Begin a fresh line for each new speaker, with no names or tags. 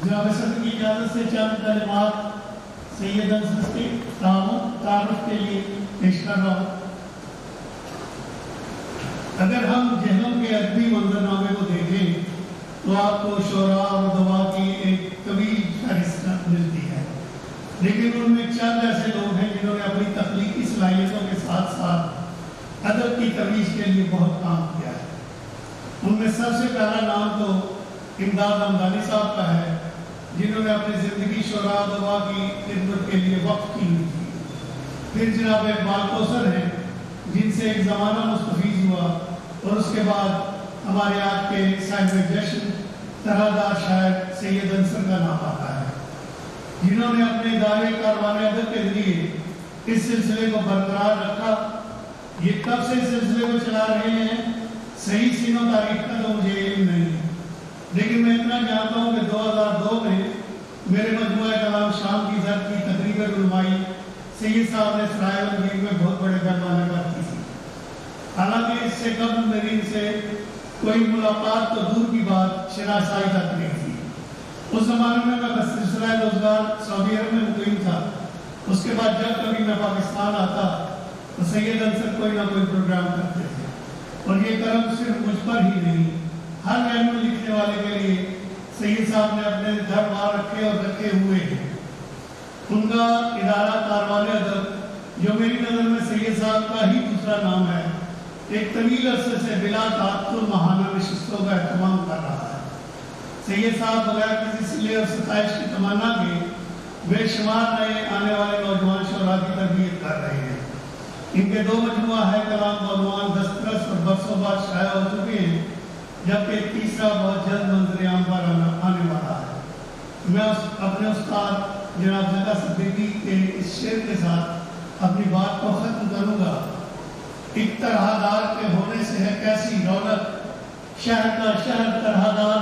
جناب صدر کی اجازت سے چند کلمات سید انصر کے تعارف کے لیے پیش کر رہا ہوں۔ اگر ہم جہلم کے ادبی منظرنامے کو دیکھیں تو آپ کو شعراء اور دعا کی ایک طویل فہرست ملتی ہے، لیکن ان میں چند ایسے لوگ ہیں جنہوں نے اپنی تخلیقی صلاحیتوں کے ساتھ ساتھ ادب کی ترویج کے لیے بہت کام کیا ہے۔ ان میں سب سے پہلا نام تو امداد حمدانی صاحب کا ہے، جنہوں نے اپنی زندگی شعراء دعا کی خدمت کے لیے وقف کی ہوئی تھی۔ پھر جناب اقبال کوثر ہیں، جن سے ایک زمانہ مستفیض ہوا، اور اس کے بعد ہمارے آپ کے صاحب جشن طرحدار شاعر سید انصر کا نام آتا ہے، جنہوں نے اپنے ادارے کاروان ادب کے ذریعے اس سلسلے کو برقرار رکھا۔ یہ کب سے اس سلسلے کو چلا رہے ہیں، صحیح سین و تاریخ کا تو مجھے علم نہیں ہے، لیکن میں اتنا جانتا ہوں کہ 2002 میں میرے مجموعہ کلام شام کی زد کی تقریب رونمائی سید صاحب نے سرائے الانگیز میں بہت بڑے پیمانے پر کی تھی۔ حالانکہ اس سے قبل میری ان سے کوئی ملاقات تو دور کی بات شناسائی تک نہیں تھی۔ اس زمانے میں سلسلہ روزگار سعودی عرب میں مقیم تھا۔ اس کے بعد جب کبھی میں پاکستان آتا تو سید انصر کوئی نہ کوئی پروگرام کرتے تھے، اور یہ کرم صرف مجھ پر ہی نہیں، ہر علم لکھنے والے کے لیے سید صاحب نے اپنے گھر بار رکھے اور رکھے ہوئے ہیں۔ ان کا ادارہ کاروان ادب، جو میری نظر میں سید صاحب کا ہی دوسرا نام ہے، ایک طویل عرصے سے بلا تعطل ماہانہ نشستوں کا اہتمام کر رہا ہے۔ سید صاحب بغیر کسی صلے اور ستائش کی تمنا کے بے شمار نئے آنے والے نوجوان شعراء کی تربیت کر رہے ہیں۔ ان کے 2 مجموعہ ہے کلام بعنوان دسترس اور برسوں بعد شائع ہو چکے ہیں، جبکہ تیسرا بہت جلد منظر عام پر آنے والا ہے۔ میں اپنے استاد جناب زکا صدیقی کے اس شعر کے ساتھ اپنی بات کو ختم کروں گا۔ ایک طرح دار کے ہونے سے ہے کیسی رونق، شہر کا شہر طرح دار